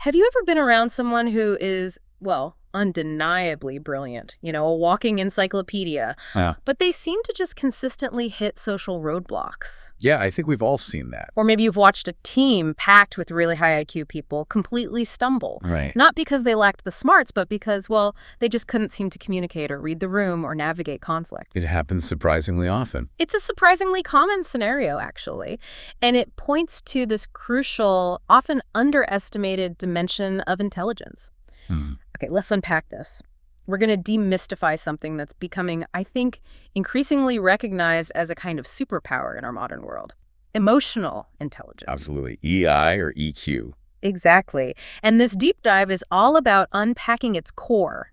Have you ever been around someone who is, well, undeniably brilliant, a walking encyclopedia, Yeah. but they seem to just consistently hit social roadblocks? Yeah, I think we've all seen that. Or maybe you've watched a team packed with really high IQ people completely stumble. Right. Not because they lacked the smarts, but because, well, they just couldn't seem to communicate or read the room or navigate conflict. It happens surprisingly often. It's a surprisingly common scenario, actually, and it points to this crucial, often underestimated dimension of intelligence. Okay, let's unpack this. We're going to demystify something that's becoming, I think, increasingly recognized as a kind of superpower in our modern world. Emotional intelligence. Absolutely. EI or EQ. Exactly. And this deep dive is all about unpacking its core.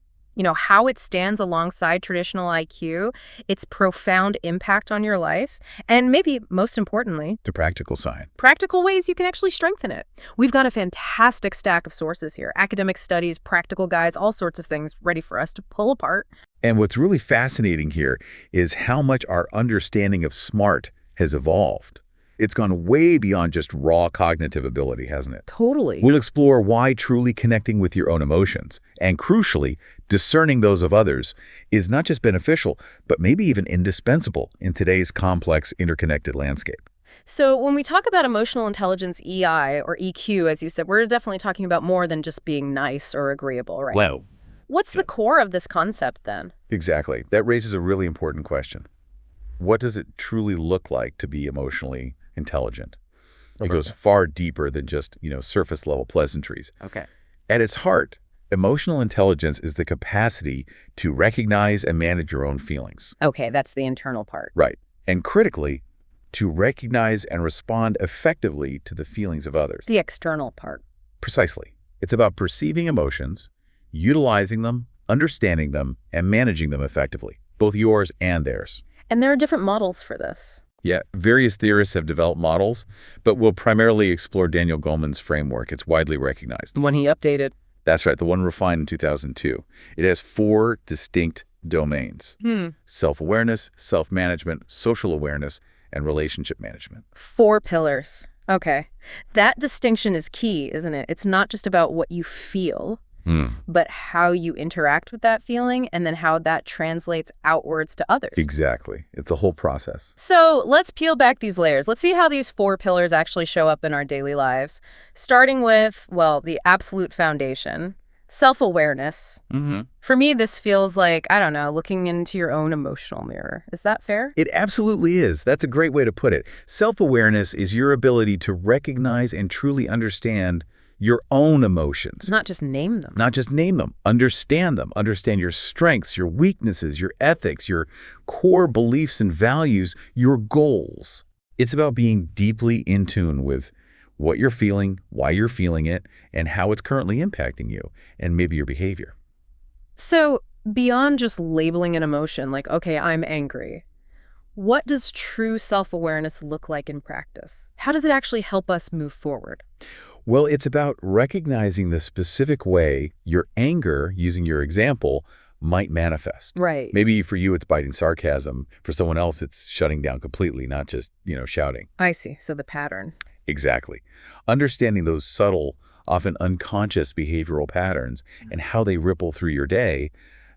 How it stands alongside traditional IQ, its profound impact on your life, and maybe most importantly, The practical side. practical ways you can actually strengthen it. We've got a fantastic stack of sources here, academic studies, practical guides, all sorts of things ready for us to pull apart. And what's really fascinating here is how much our understanding of smart has evolved. It's gone way beyond just raw cognitive ability, hasn't it? Totally. We'll explore why truly connecting with your own emotions, and crucially, discerning those of others, is not just beneficial, but maybe even indispensable in today's complex, interconnected landscape. So when we talk about emotional intelligence, EI, or EQ, as you said, we're definitely talking about more than just being nice or agreeable, right? Well, What's the core of this concept, then? exactly. That raises a really important question. What does it truly look like to be emotionally intelligent? It goes far deeper than just, surface-level pleasantries. Okay. At its heart, emotional intelligence is the capacity to recognize and manage your own feelings. Okay, that's the internal part. Right. And critically, to recognize and respond effectively to the feelings of others. The external part. Precisely. It's about perceiving emotions, utilizing them, understanding them, and managing them effectively, both yours and theirs. And there are different models for this. Yeah, various theorists have developed models, but we'll primarily explore Daniel Goleman's framework. It's widely recognized. The one he updated. That's right, the one refined in 2002. It has 4 distinct domains: self-awareness, self-management, social awareness, and relationship management. 4 pillars. Okay. That distinction is key, isn't it? It's not just about what you feel, but how you interact with that feeling and then how that translates outwards to others. Exactly. It's a whole process. So let's peel back these layers. Let's see how these 4 pillars actually show up in our daily lives. Starting with, well, the absolute foundation, self-awareness. For me, this feels like, I don't know, looking into your own emotional mirror. Is that fair? It absolutely is. That's a great way to put it. Self-awareness is your ability to recognize and truly understand your own emotions. Not just name them. Not just name them, understand them. Understand your strengths, your weaknesses, your ethics, your core beliefs and values, your goals. It's about being deeply in tune with what you're feeling, why you're feeling it, and how it's currently impacting you, and maybe your behavior. So beyond just labeling an emotion, like, okay, I'm angry, what does true self-awareness look like in practice? How does it actually help us move forward? Well, it's about recognizing the specific way your anger, using your example, might manifest. Right. Maybe for you, it's biting sarcasm. For someone else, it's shutting down completely, not just, shouting. I see. So the pattern. Exactly. Understanding those subtle, often unconscious behavioral patterns and how they ripple through your day,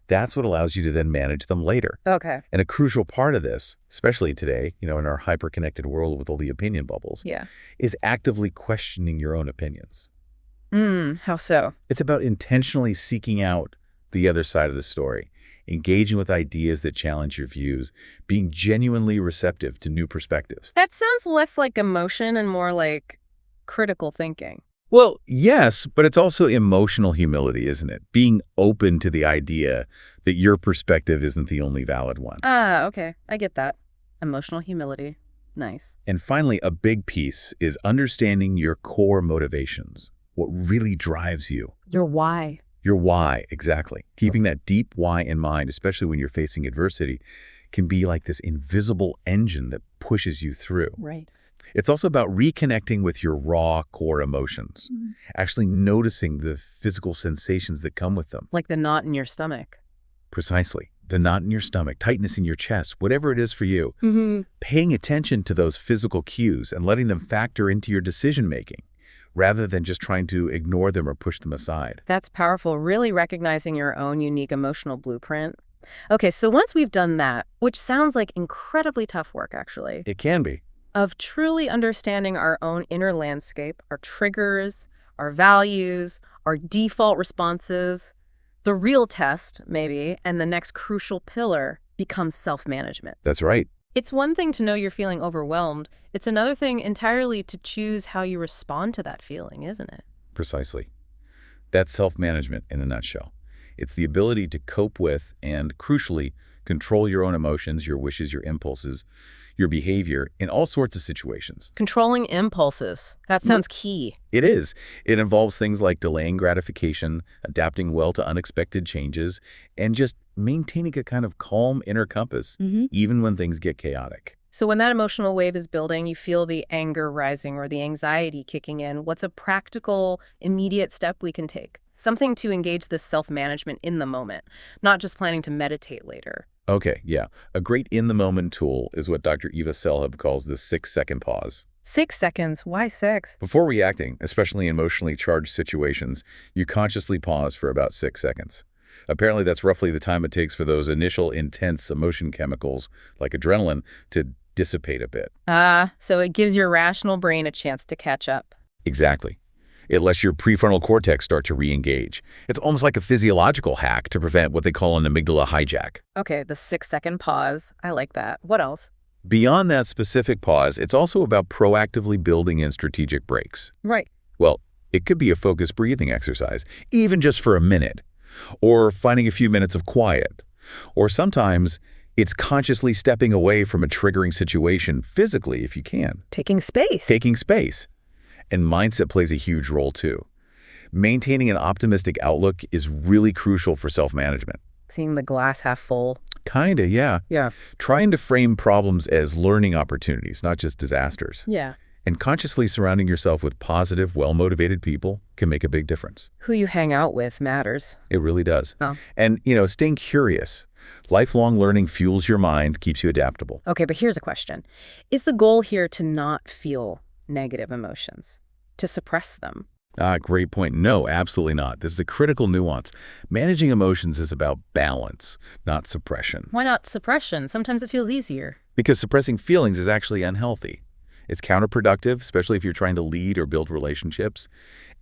that's what allows you to then manage them later. Okay. And a crucial part of this, especially today, in our hyper-connected world with all the opinion bubbles, is actively questioning your own opinions. How so? It's about intentionally seeking out the other side of the story, engaging with ideas that challenge your views, being genuinely receptive to new perspectives. That sounds less like emotion and more like critical thinking. Well, yes, but it's also emotional humility, isn't it? Being open to the idea that your perspective isn't the only valid one. Ah, okay. I get that. Emotional humility. Nice. And finally, a big piece is understanding your core motivations, what really drives you. Your why. Your why, exactly. Keeping that deep why in mind, especially when you're facing adversity, can be like this invisible engine that pushes you through. Right. It's also about reconnecting with your raw core emotions, actually noticing the physical sensations that come with them. Like the knot in your stomach. Precisely. The knot in your stomach, tightness in your chest, whatever it is for you. Paying attention to those physical cues and letting them factor into your decision-making, rather than just trying to ignore them or push them aside. That's powerful, really recognizing your own unique emotional blueprint. Okay, so once we've done that, which sounds like incredibly tough work, actually, It can be. of truly understanding our own inner landscape, our triggers, our values, our default responses, the real test, maybe, and the next crucial pillar becomes self-management. That's right. It's one thing to know you're feeling overwhelmed. It's another thing entirely to choose how you respond to that feeling, isn't it? Precisely. That's self-management in a nutshell. It's the ability to cope with and, crucially, control your own emotions, your wishes, your impulses, your behavior in all sorts of situations. Controlling impulses. That sounds key. It is. It involves things like delaying gratification, adapting well to unexpected changes, and just maintaining a kind of calm inner compass, even when things get chaotic. So when that emotional wave is building, you feel the anger rising or the anxiety kicking in. What's a practical, immediate step we can take? Something to engage this self-management in the moment, not just planning to meditate later. Okay, yeah. A great in-the-moment tool is what Dr. Eva Selhub calls the 6-second pause. 6 seconds. Why 6? Before reacting, especially in emotionally charged situations, you consciously pause for about 6 seconds. Apparently, that's roughly the time it takes for those initial intense emotion chemicals, like adrenaline, to dissipate a bit. So it gives your rational brain a chance to catch up. Exactly. It lets your prefrontal cortex start to re-engage. It's almost like a physiological hack to prevent what they call an amygdala hijack. Okay, the 6-second pause. I like that. What else? Beyond that specific pause, it's also about proactively building in strategic breaks. Right. Well, it could be a focused breathing exercise, even just for a minute, or finding a few minutes of quiet. Or sometimes it's consciously stepping away from a triggering situation physically if you can. Taking space. Taking space. And mindset plays a huge role too. Maintaining an optimistic outlook is really crucial for self-management. Seeing the glass half full. Kinda, yeah. Yeah. Trying to frame problems as learning opportunities, not just disasters. Yeah. And consciously surrounding yourself with positive, well-motivated people can make a big difference. Who you hang out with matters. It really does. Oh. And, staying curious. Lifelong learning fuels your mind, keeps you adaptable. Okay, but here's a question. Is the goal here to not feel negative emotions, to suppress them? Great point. No, absolutely not. This is a critical nuance. Managing emotions is about balance, not suppression. Why not suppression? Sometimes it feels easier. Because suppressing feelings is actually unhealthy. It's counterproductive, especially if you're trying to lead or build relationships.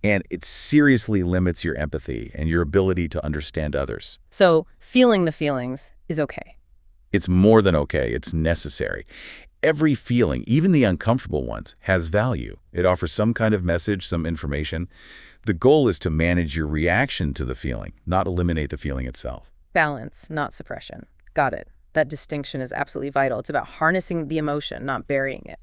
And it seriously limits your empathy and your ability to understand others. So feeling the feelings is okay. It's more than okay. It's necessary. Every feeling, even the uncomfortable ones, has value. It offers some kind of message, some information. The goal is to manage your reaction to the feeling, not eliminate the feeling itself. Balance, not suppression. Got it. That distinction is absolutely vital. It's about harnessing the emotion, not burying it.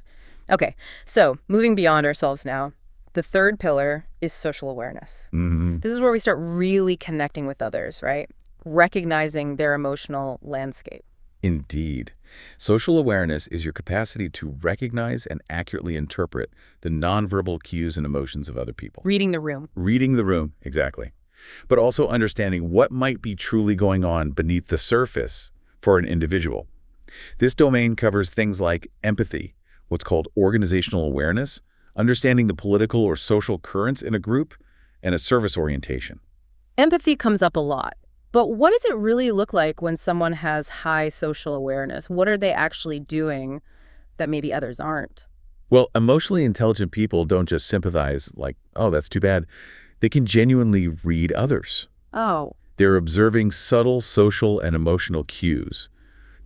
Okay, so moving beyond ourselves now, the third pillar is social awareness. This is where we start really connecting with others, right? Recognizing their emotional landscape. Indeed. Social awareness is your capacity to recognize and accurately interpret the nonverbal cues and emotions of other people. Reading the room. Reading the room, exactly. But also understanding what might be truly going on beneath the surface for an individual. This domain covers things like empathy, what's called organizational awareness, understanding the political or social currents in a group, and a service orientation. Empathy comes up a lot. But what does it really look like when someone has high social awareness? What are they actually doing that maybe others aren't? Well, emotionally intelligent people don't just sympathize like, oh, that's too bad. They can genuinely read others. Oh. They're observing subtle social and emotional cues,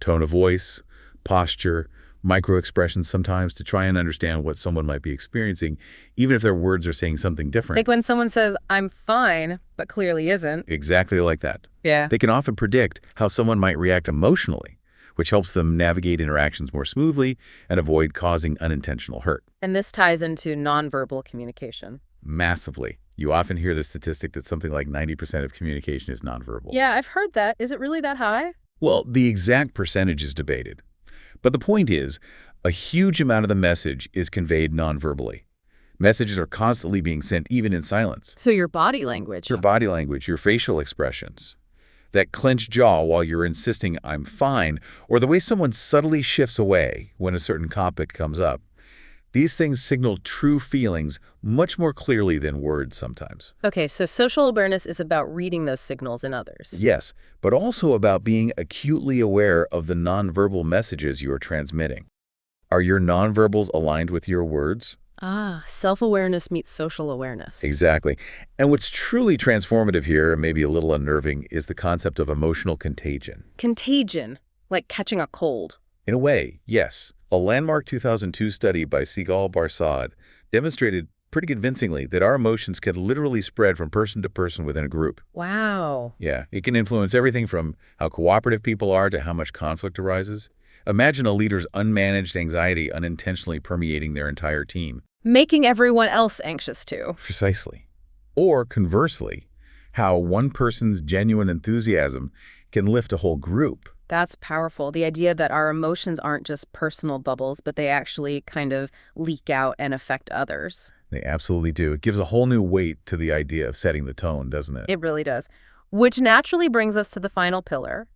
tone of voice, posture, micro-expressions sometimes to try and understand what someone might be experiencing, even if their words are saying something different. Like when someone says, I'm fine, but clearly isn't. Exactly like that. Yeah. They can often predict how someone might react emotionally, which helps them navigate interactions more smoothly and avoid causing unintentional hurt. And this ties into nonverbal communication. Massively. You often hear the statistic that something like 90% of communication is nonverbal. Yeah, I've heard that. Is it really that high? Well, the exact percentage is debated. But the point is, a huge amount of the message is conveyed nonverbally. Messages are constantly being sent even in silence. So your body language. Your body language, your facial expressions. That clenched jaw while you're insisting, I'm fine, or the way someone subtly shifts away when a certain topic comes up. These things signal true feelings much more clearly than words sometimes. Okay, so social awareness is about reading those signals in others. Yes, but also about being acutely aware of the nonverbal messages you are transmitting. Are your nonverbals aligned with your words? Ah, self-awareness meets social awareness. Exactly. And what's truly transformative here, and maybe a little unnerving, is the concept of emotional contagion. Contagion, like catching a cold. In a way, yes. A landmark 2002 study by Sigal Barsad demonstrated pretty convincingly that our emotions can literally spread from person to person within a group. Wow. Yeah, it can influence everything from how cooperative people are to how much conflict arises. Imagine a leader's unmanaged anxiety unintentionally permeating their entire team. Making everyone else anxious too. Precisely. Or conversely, how one person's genuine enthusiasm can lift a whole group. That's powerful. The idea that our emotions aren't just personal bubbles, but they actually kind of leak out and affect others. They absolutely do. It gives a whole new weight to the idea of setting the tone, doesn't it? It really does. Which naturally brings us to the final pillar,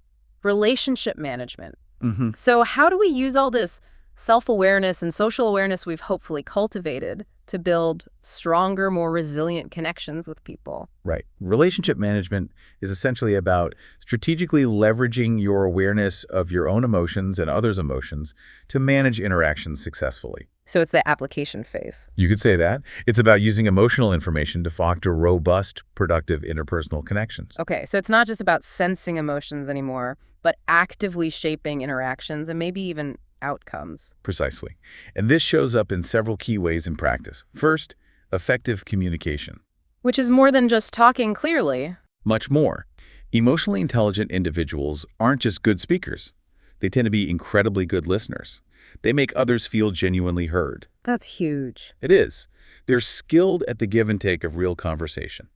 relationship management. Mm-hmm. So how do we use all this self-awareness and social awareness we've hopefully cultivated to build stronger, more resilient connections with people? Right. Relationship management is essentially about strategically leveraging your awareness of your own emotions and others' emotions to manage interactions successfully. So it's the application phase. You could say that. It's about using emotional information to foster robust, productive interpersonal connections. Okay, so it's not just about sensing emotions anymore, but actively shaping interactions and maybe even outcomes. Precisely. And this shows up in several key ways in practice. First, effective communication. Which is more than just talking clearly. Much more. Emotionally intelligent individuals aren't just good speakers. They tend to be incredibly good listeners. They make others feel genuinely heard. That's huge. It is. They're skilled at the give and take of real conversation.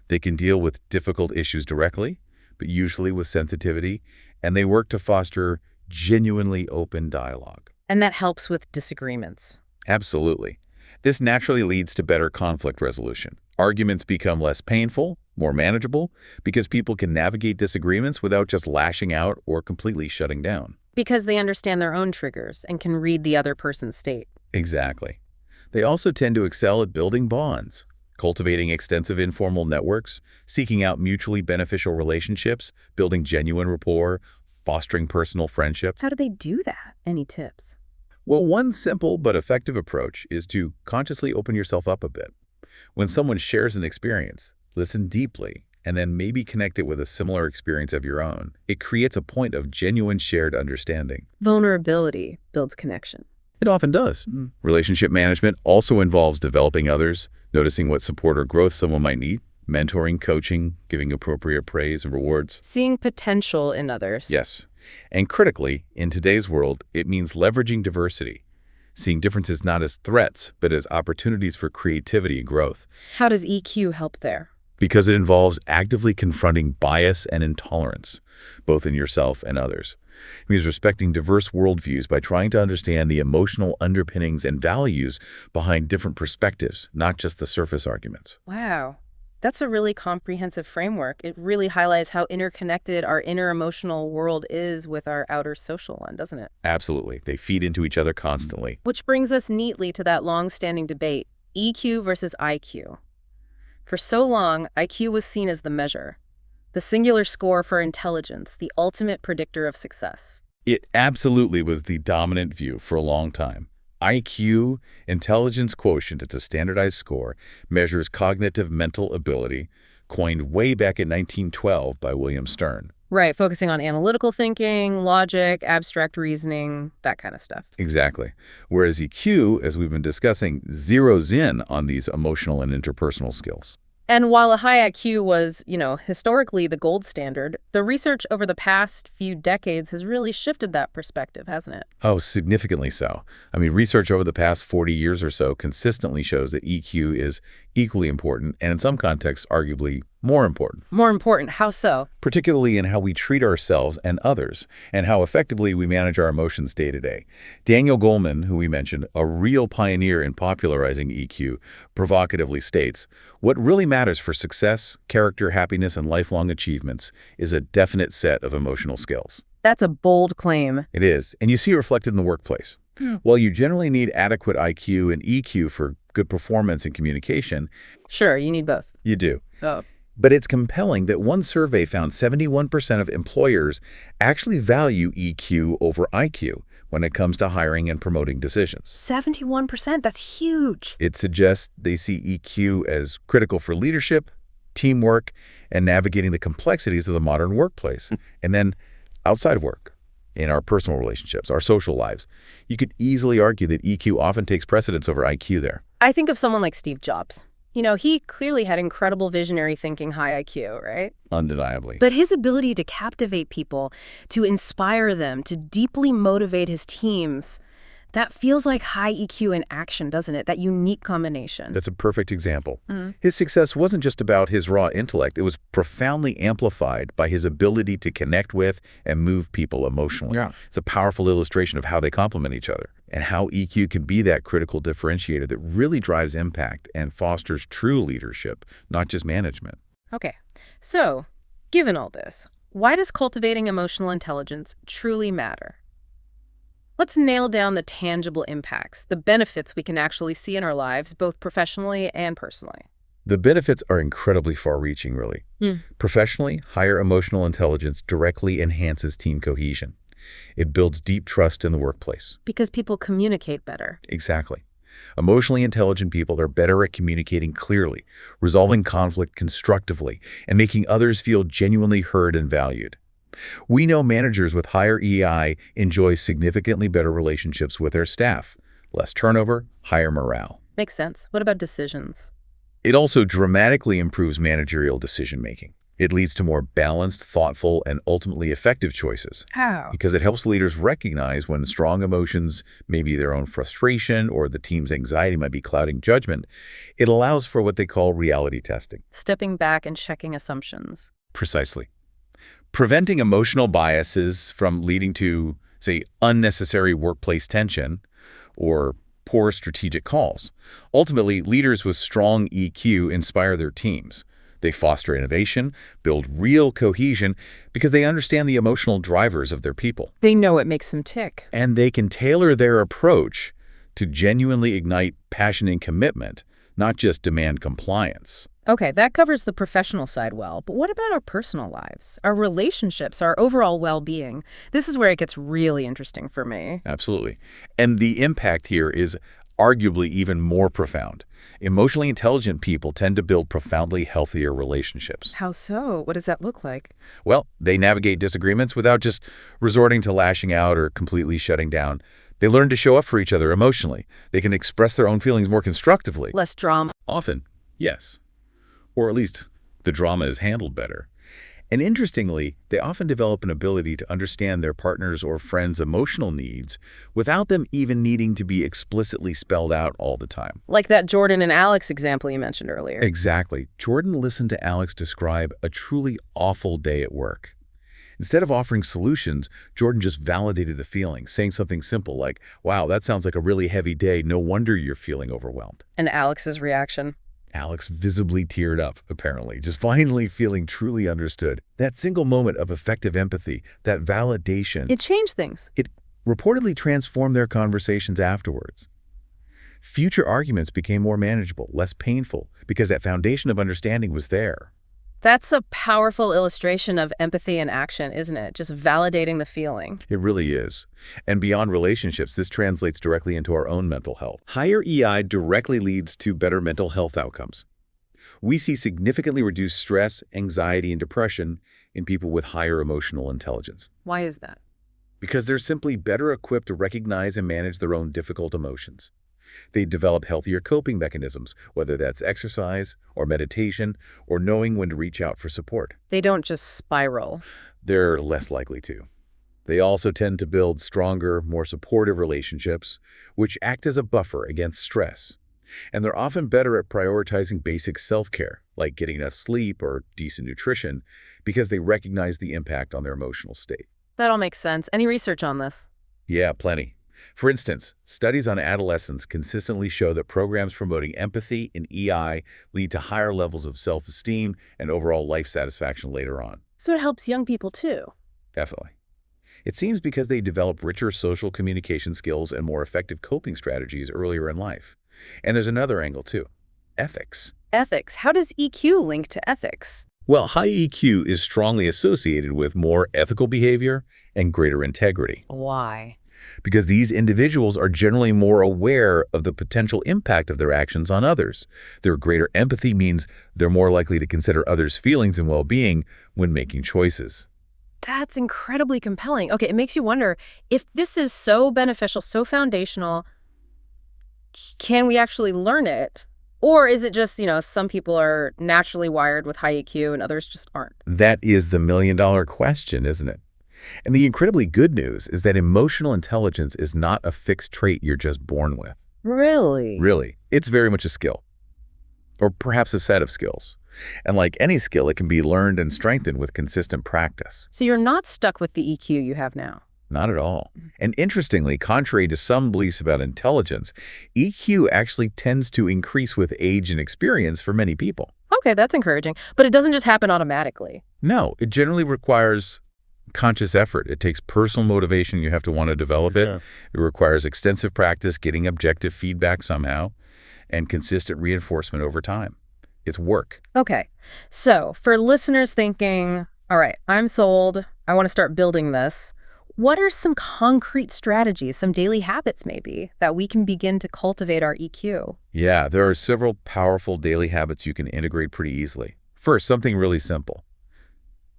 They can deal with difficult issues directly, but usually with sensitivity, and they work to foster genuinely open dialogue. And that helps with disagreements. Absolutely. This naturally leads to better conflict resolution. Arguments become less painful, more manageable, because people can navigate disagreements without just lashing out or completely shutting down. Because they understand their own triggers and can read the other person's state. Exactly. They also tend to excel at building bonds, cultivating extensive informal networks, seeking out mutually beneficial relationships, building genuine rapport, fostering personal friendships. How do they do that? Any tips? Well, one simple but effective approach is to consciously open yourself up a bit. When someone shares an experience, listen deeply, and then maybe connect it with a similar experience of your own. It creates a point of genuine shared understanding. Vulnerability builds connection. It often does. Relationship management also involves developing others, noticing what support or growth someone might need, mentoring, coaching, giving appropriate praise and rewards. Seeing potential in others. Yes. And critically, in today's world, it means leveraging diversity, seeing differences not as threats, but as opportunities for creativity and growth. How does EQ help there? Because it involves actively confronting bias and intolerance, both in yourself and others. It means respecting diverse worldviews by trying to understand the emotional underpinnings and values behind different perspectives, not just the surface arguments. Wow. That's a really comprehensive framework. It really highlights how interconnected our inner emotional world is with our outer social one, doesn't it? Absolutely. They feed into each other constantly. Which brings us neatly to that long-standing debate, EQ versus IQ. For so long, IQ was seen as the measure, the singular score for intelligence, the ultimate predictor of success. It absolutely was the dominant view for a long time. IQ, intelligence quotient, it's a standardized score, measures cognitive mental ability, coined way back in 1912 by William Stern. Right, focusing on analytical thinking, logic, abstract reasoning, that kind of stuff. Exactly. Whereas EQ, as we've been discussing, zeroes in on these emotional and interpersonal skills. And while a high IQ was, historically the gold standard, the research over the past few decades has really shifted that perspective, hasn't it? Oh, significantly so. I mean, research over the past 40 years or so consistently shows that EQ is equally important, and in some contexts, arguably more important. More important, how so? Particularly in how we treat ourselves and others, and how effectively we manage our emotions day to day. Daniel Goleman, who we mentioned, a real pioneer in popularizing EQ, provocatively states, "What really matters for success, character, happiness, and lifelong achievements is a definite set of emotional skills." That's a bold claim. It is, and you see it reflected in the workplace. While you generally need adequate IQ and EQ for good performance and communication, Sure, you need both. you do. Oh. But it's compelling that one survey found 71% of employers actually value EQ over IQ when it comes to hiring and promoting decisions. 71%? That's huge. It suggests they see EQ as critical for leadership, teamwork, and navigating the complexities of the modern workplace. And then outside of work, in our personal relationships, our social lives, you could easily argue that EQ often takes precedence over IQ there. I think of someone like Steve Jobs. You know, he clearly had incredible visionary thinking, high IQ, right? Undeniably. But his ability to captivate people, to inspire them, to deeply motivate his teams, that feels like high EQ in action, doesn't it? That unique combination. That's a perfect example. His success wasn't just about his raw intellect. It was profoundly amplified by his ability to connect with and move people emotionally. Yeah. It's a powerful illustration of how they complement each other and how EQ can be that critical differentiator that really drives impact and fosters true leadership, not just management. Okay, so given all this, why does cultivating emotional intelligence truly matter? Let's nail down the tangible impacts, the benefits we can actually see in our lives, both professionally and personally. The benefits are incredibly far-reaching, really. Professionally, higher emotional intelligence directly enhances team cohesion. It builds deep trust in the workplace. Because people communicate better. Exactly. Emotionally intelligent people are better at communicating clearly, resolving conflict constructively, and making others feel genuinely heard and valued. We know managers with higher EI enjoy significantly better relationships with their staff, less turnover, higher morale. Makes sense. What about decisions? It also dramatically improves managerial decision-making. It leads to more balanced, thoughtful, and ultimately effective choices. How? Because it helps leaders recognize when strong emotions, maybe their own frustration or the team's anxiety might be clouding judgment. It allows for what they call reality testing. Stepping back and checking assumptions. Precisely. Preventing emotional biases from leading to, say, unnecessary workplace tension or poor strategic calls. Ultimately, leaders with strong EQ inspire their teams. They foster innovation, build real cohesion, because they understand the emotional drivers of their people. They know what makes them tick. And they can tailor their approach to genuinely ignite passion and commitment, not just demand compliance. Okay, that covers the professional side well, but what about our personal lives, our relationships, our overall well-being? This is where it gets really interesting for me. Absolutely. And the impact here is arguably even more profound. Emotionally intelligent people tend to build profoundly healthier relationships. How so? What does that look like? Well, they navigate disagreements without just resorting to lashing out or completely shutting down. They learn to show up for each other emotionally. They can express their own feelings more constructively. Less drama. Often, yes. Or at least the drama is handled better. And interestingly, they often develop an ability to understand their partner's or friend's emotional needs without them even needing to be explicitly spelled out all the time. Like that Jordan and Alex example you mentioned earlier. Exactly. Jordan listened to Alex describe a truly awful day at work. Instead of offering solutions, Jordan just validated the feeling, saying something simple like, "Wow, that sounds like a really heavy day. No wonder you're feeling overwhelmed." And Alex's reaction? Alex visibly teared up, apparently, just finally feeling truly understood. That single moment of effective empathy, that validation, It changed things. it reportedly transformed their conversations afterwards. Future arguments became more manageable, less painful, because that foundation of understanding was there. That's a powerful illustration of empathy in action, isn't it? Just validating the feeling. It really is. And beyond relationships, this translates directly into our own mental health. Higher EI directly leads to better mental health outcomes. We see significantly reduced stress, anxiety, and depression in people with higher emotional intelligence. Why is that? Because they're simply better equipped to recognize and manage their own difficult emotions. They develop healthier coping mechanisms, whether that's exercise or meditation or knowing when to reach out for support. They don't just spiral. They're less likely to. They also tend to build stronger, more supportive relationships, which act as a buffer against stress. And they're often better at prioritizing basic self-care, like getting enough sleep or decent nutrition, because they recognize the impact on their emotional state. That all makes sense. Any research on this? Yeah, plenty. For instance, studies on adolescents consistently show that programs promoting empathy and EI lead to higher levels of self-esteem and overall life satisfaction later on. So it helps young people too. Definitely. It seems because they develop richer social communication skills and more effective coping strategies earlier in life. And there's another angle, too. Ethics. Ethics. How does EQ link to ethics? Well, high EQ is strongly associated with more ethical behavior and greater integrity, Why? because these individuals are generally more aware of the potential impact of their actions on others. Their greater empathy means they're more likely to consider others' feelings and well-being when making choices. That's incredibly compelling. Okay, it makes you wonder, if this is so beneficial, so foundational, can we actually learn it? Or is it just, some people are naturally wired with high EQ and others just aren't? That is the million-dollar question, isn't it? And the incredibly good news is that emotional intelligence is not a fixed trait you're just born with. Really? Really, it's very much a skill, or perhaps a set of skills. And like any skill, it can be learned and strengthened with consistent practice. So you're not stuck with the EQ you have now? Not at all. And interestingly, contrary to some beliefs about intelligence, EQ actually tends to increase with age and experience for many people. Okay, that's encouraging. But it doesn't just happen automatically. No, it generally requires conscious effort. It takes personal motivation. You have to want to develop it. Yeah. It requires extensive practice, getting objective feedback somehow, and consistent reinforcement over time. It's work. Okay, so for listeners thinking, all right, I'm sold, I want to start building this, what are some concrete strategies, some daily habits maybe, that we can begin to cultivate our EQ? Yeah, there are several powerful daily habits you can integrate pretty easily. First, something really simple.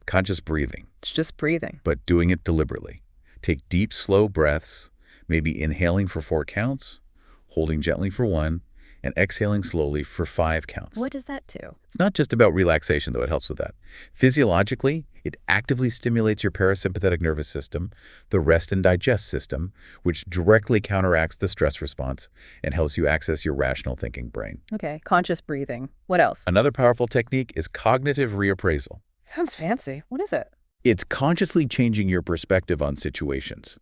Conscious breathing, It's just breathing. but doing it deliberately. Take deep, slow breaths, maybe inhaling for 4 counts, holding gently for 1, and exhaling slowly for 5 counts. What does that do? It's not just about relaxation, though. It helps with that. Physiologically, it actively stimulates your parasympathetic nervous system, the rest and digest system, which directly counteracts the stress response and helps you access your rational thinking brain. Okay, conscious breathing. What else? Another powerful technique is cognitive reappraisal. Sounds fancy. What is it? It's consciously changing your perspective on situations,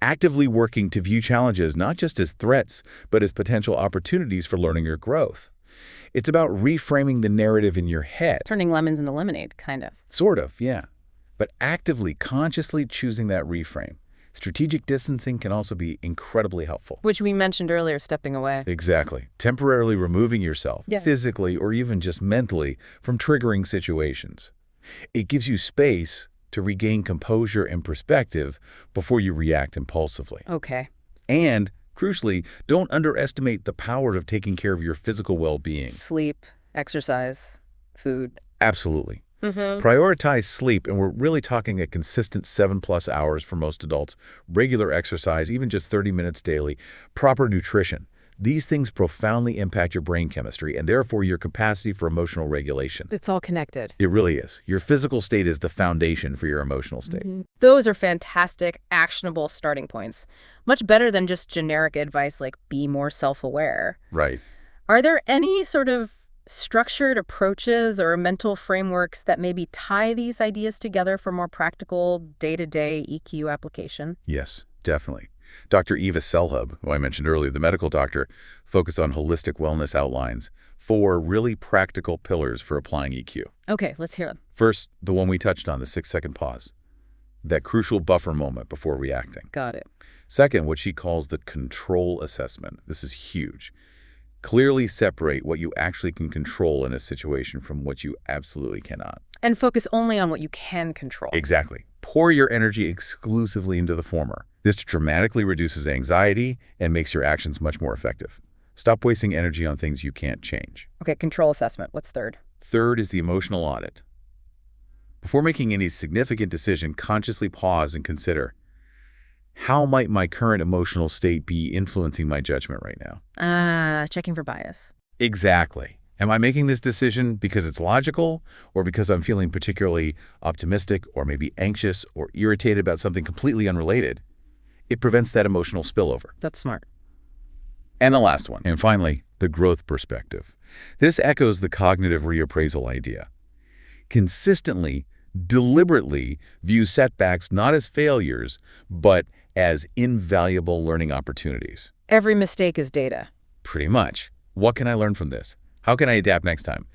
actively working to view challenges not just as threats, but as potential opportunities for learning or growth. It's about reframing the narrative in your head. Turning lemons into lemonade, kind of. Sort of, yeah. But actively, consciously choosing that reframe. Strategic distancing can also be incredibly helpful. Which we mentioned earlier, stepping away. Exactly. Temporarily removing yourself, Yeah. physically or even just mentally, from triggering situations. It gives you space to regain composure and perspective before you react impulsively. Okay. And, crucially, don't underestimate the power of taking care of your physical well-being. Sleep, exercise, food. Absolutely. Mm-hmm. Prioritize sleep, and we're really talking a consistent 7+ hours for most adults, regular exercise, even just 30 minutes daily, proper nutrition. These things profoundly impact your brain chemistry and therefore your capacity for emotional regulation. It's all connected. It really is. Your physical state is the foundation for your emotional state. Those are fantastic, actionable starting points. Much better than just generic advice like be more self-aware. Right. Are there any sort of structured approaches or mental frameworks that maybe tie these ideas together for more practical, day-to-day EQ application? Yes, definitely. Dr. Eva Selhub, who I mentioned earlier, the medical doctor, focused on holistic wellness outlines, 4 really practical pillars for applying EQ. Okay, let's hear them. First, the one we touched on, the 6-second pause, that crucial buffer moment before reacting. Got it. Second, what she calls the control assessment. This is huge. Clearly separate what you actually can control in a situation from what you absolutely cannot. And focus only on what you can control. Exactly. Pour your energy exclusively into the former. This dramatically reduces anxiety and makes your actions much more effective. Stop wasting energy on things you can't change. Okay, control assessment. What's third? Third is the emotional audit. Before making any significant decision, consciously pause and consider, how might my current emotional state be influencing my judgment right now? Checking for bias. Exactly. Am I making this decision because it's logical or because I'm feeling particularly optimistic or maybe anxious or irritated about something completely unrelated? It prevents that emotional spillover. That's smart. And the last one, and finally, the growth perspective. This echoes the cognitive reappraisal idea. Consistently, deliberately view setbacks not as failures, but as invaluable learning opportunities. Every mistake is data. Pretty much. What can I learn from this? How can I adapt next time?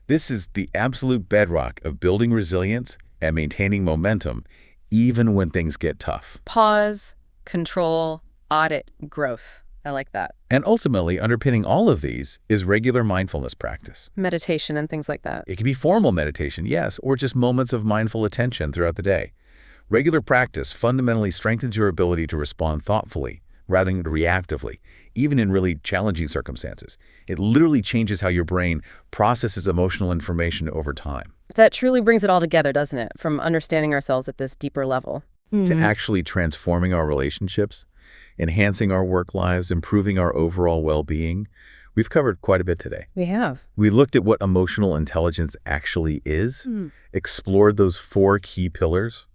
This is the absolute bedrock of building resilience and maintaining momentum, even when things get tough. Pause, control, audit, growth. I like that. And ultimately, underpinning all of these is regular mindfulness practice. Meditation and things like that. It can be formal meditation, yes, or just moments of mindful attention throughout the day. Regular practice fundamentally strengthens your ability to respond thoughtfully rather than reactively, even in really challenging circumstances. It literally changes how your brain processes emotional information over time. That truly brings it all together, doesn't it? From understanding ourselves at this deeper level. To actually transforming our relationships, enhancing our work lives, improving our overall well-being. We've covered quite a bit today. We have. We looked at what emotional intelligence actually is, explored those 4 key pillars: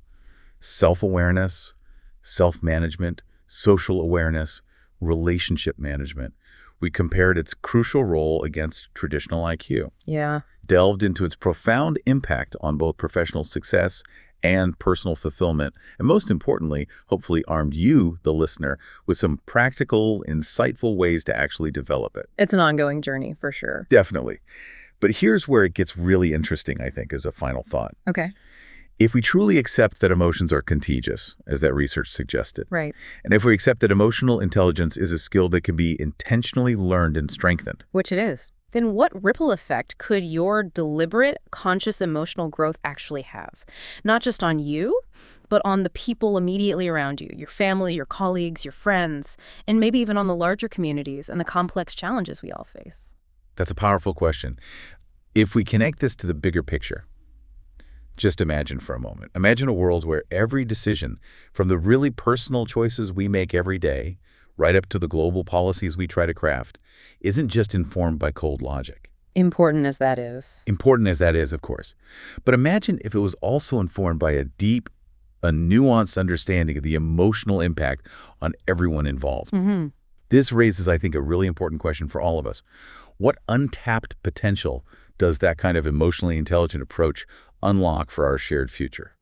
self-awareness, self-management, social awareness, relationship management. We compared its crucial role against traditional IQ. Yeah. Delved into its profound impact on both professional success and personal fulfillment, and most importantly, hopefully armed you, the listener, with some practical, insightful ways to actually develop it. It's an ongoing journey, for sure. Definitely. But here's where it gets really interesting, I think, as a final thought. Okay. If we truly accept that emotions are contagious, as that research suggested, Right. and if we accept that emotional intelligence is a skill that can be intentionally learned and strengthened, Which it is. Then what ripple effect could your deliberate, conscious emotional growth actually have? Not just on you, but on the people immediately around you, your family, your colleagues, your friends, and maybe even on the larger communities and the complex challenges we all face. that's a powerful question. If we connect this to the bigger picture, just imagine for a moment. Imagine a world where every decision, from the really personal choices we make every day, right up to the global policies we try to craft, isn't just informed by cold logic. Important as that is. Important as that is, of course. But imagine if it was also informed by a deep, a nuanced understanding of the emotional impact on everyone involved. This raises, I think, a really important question for all of us. What untapped potential does that kind of emotionally intelligent approach unlock for our shared future?